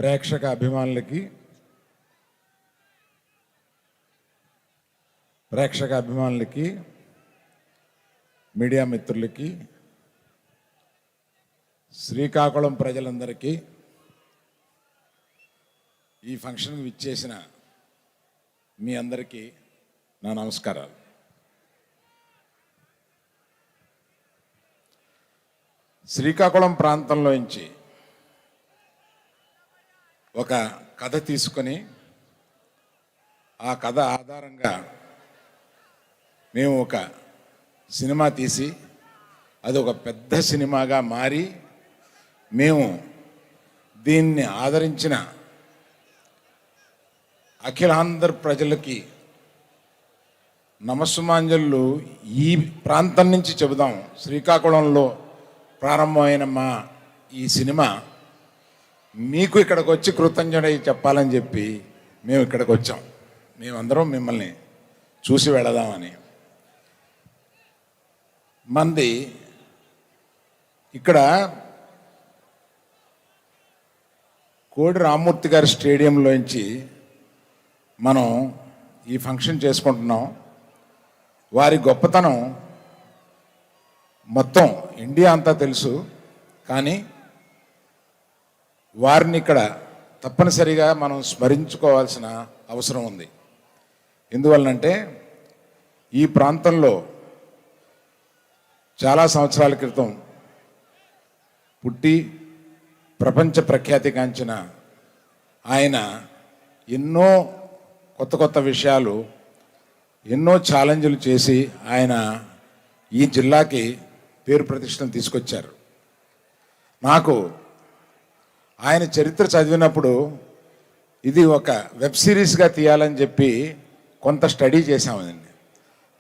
ప్రేక్షక అభిమానులకి మీడియా మిత్రులకి శ్రీకాకుళం ప్రజలందరికీ ఈ ఫంక్షన్కి విచ్చేసిన మీ అందరికీ నా నమస్కారాలు. శ్రీకాకుళం ప్రాంతంలోంచి ఒక కథ తీసుకొని ఆ కథ ఆధారంగా మేము ఒక సినిమా తీసి అది ఒక పెద్ద సినిమాగా మారి మేము దీన్ని ఆదరించిన అఖిలాంధ్ర ప్రజలకి నమస్సుమాంజలు ఈ ప్రాంతం నుంచి చెబుదాం. శ్రీకాకుళంలో ప్రారంభమైన మా ఈ సినిమా మీకు ఇక్కడికి వచ్చి కృతజ్ఞతై చెప్పాలని చెప్పి మేము ఇక్కడికి వచ్చాం. మేమందరం మిమ్మల్ని చూసి వెళదామని. మంది ఇక్కడ కోడి రామ్మూర్తి గారి స్టేడియంలోంచి మనం ఈ ఫంక్షన్ చేసుకుంటున్నాం. వారి గొప్పతనం మొత్తం ఇండియా అంతా తెలుసు, కానీ వారిని ఇక్కడ తప్పనిసరిగా మనం స్మరించుకోవాల్సిన అవసరం ఉంది. ఎందువల్లంటే ఈ ప్రాంతంలో చాలా సంవత్సరాల క్రితం పుట్టి ప్రపంచ ప్రఖ్యాతిగాంచిన ఆయన ఎన్నో కొత్త కొత్త విషయాలు, ఎన్నో ఛాలెంజ్లు చేసి ఆయన ఈ జిల్లాకి పేరు ప్రతిష్టను తీసుకొచ్చారు. నాకు ఆయన చరిత్ర చదివినప్పుడు ఇది ఒక వెబ్ సిరీస్గా తీయాలని చెప్పి కొంత స్టడీ చేశామండి.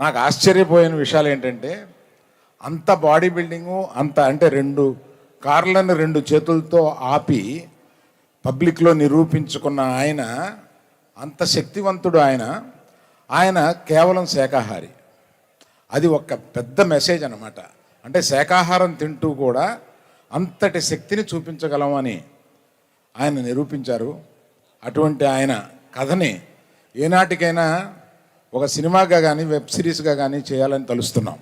నాకు ఆశ్చర్యపోయిన విషయాలు ఏంటంటే, అంత బాడీ బిల్డింగు, అంత అంటే 2 కార్లను 2 చేతులతో ఆపి పబ్లిక్లో నిరూపించుకున్న ఆయన, అంత శక్తివంతుడు ఆయన కేవలం శాకాహారి. అది ఒక పెద్ద మెసేజ్ అన్నమాట. అంటే శాకాహారం తింటూ కూడా అంతటి శక్తిని చూపించగలమని ఆయన నిరూపించారు. అటువంటి ఆయన కథని ఏనాటికైనా ఒక సినిమాగా కానీ వెబ్ సిరీస్గా కానీ చేయాలని తలుస్తున్నాం.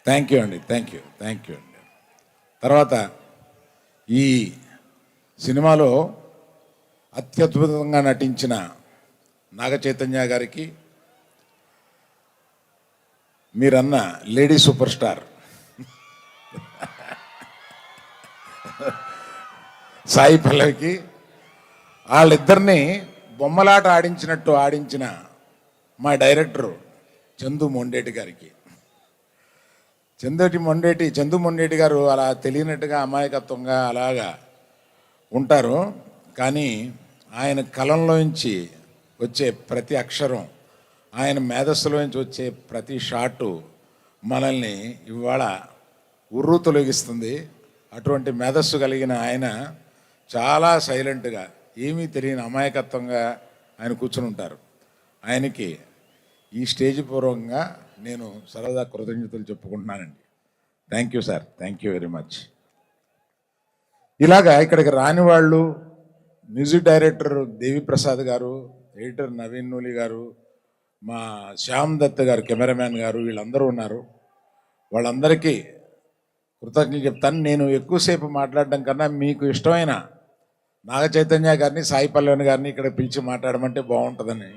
థ్యాంక్ యూ అండి. తర్వాత ఈ సినిమాలో అత్యద్భుతంగా నటించిన నాగ చైతన్య గారికి, మీరన్న లేడీ సూపర్ స్టార్ సాయి పల్లవికి, వాళ్ళిద్దరినీ బొమ్మలాట ఆడించినట్టు ఆడించిన మా డైరెక్టరు చందు మొండేటి గారికి. చందు మొండేటి గారు అలా తెలియనట్టుగా అమాయకత్వంగా అలాగా ఉంటారు, కానీ ఆయన కలంలోంచి వచ్చే ప్రతి అక్షరం, ఆయన మేధస్సులోంచి వచ్చే ప్రతి షాటు మనల్ని ఇవాళ ఉర్రు తొలగిస్తుంది. అటువంటి మేధస్సు కలిగిన ఆయన చాలా సైలెంట్గా, ఏమీ తెలియని అమాయకత్వంగా ఆయన కూర్చుని ఉంటారు. ఆయనకి ఈ స్టేజ్ పూర్వకంగా నేను సరదా కృతజ్ఞతలు చెప్పుకుంటున్నానండి. Thank you sir, thank you very much. ఇలాగా ఇక్కడికి రాని వాళ్ళు, మ్యూజిక్ డైరెక్టర్ దేవిప్రసాద్ గారు, ఎడిటర్ నవీన్ నూలి గారు, మా శ్యామ్ దత్ గారు కెమెరామ్యాన్ గారు, వీళ్ళందరూ ఉన్నారు. వాళ్ళందరికీ కృతజ్ఞతలు చెప్తాను. నేను ఎక్కువసేపు మాట్లాడడం కన్నా మీకు ఇష్టమైన నాగ చైతన్య గారిని, సాయి పల్లవి గారిని ఇక్కడ పిలిచి మాట్లాడమంటే బాగుంటుందని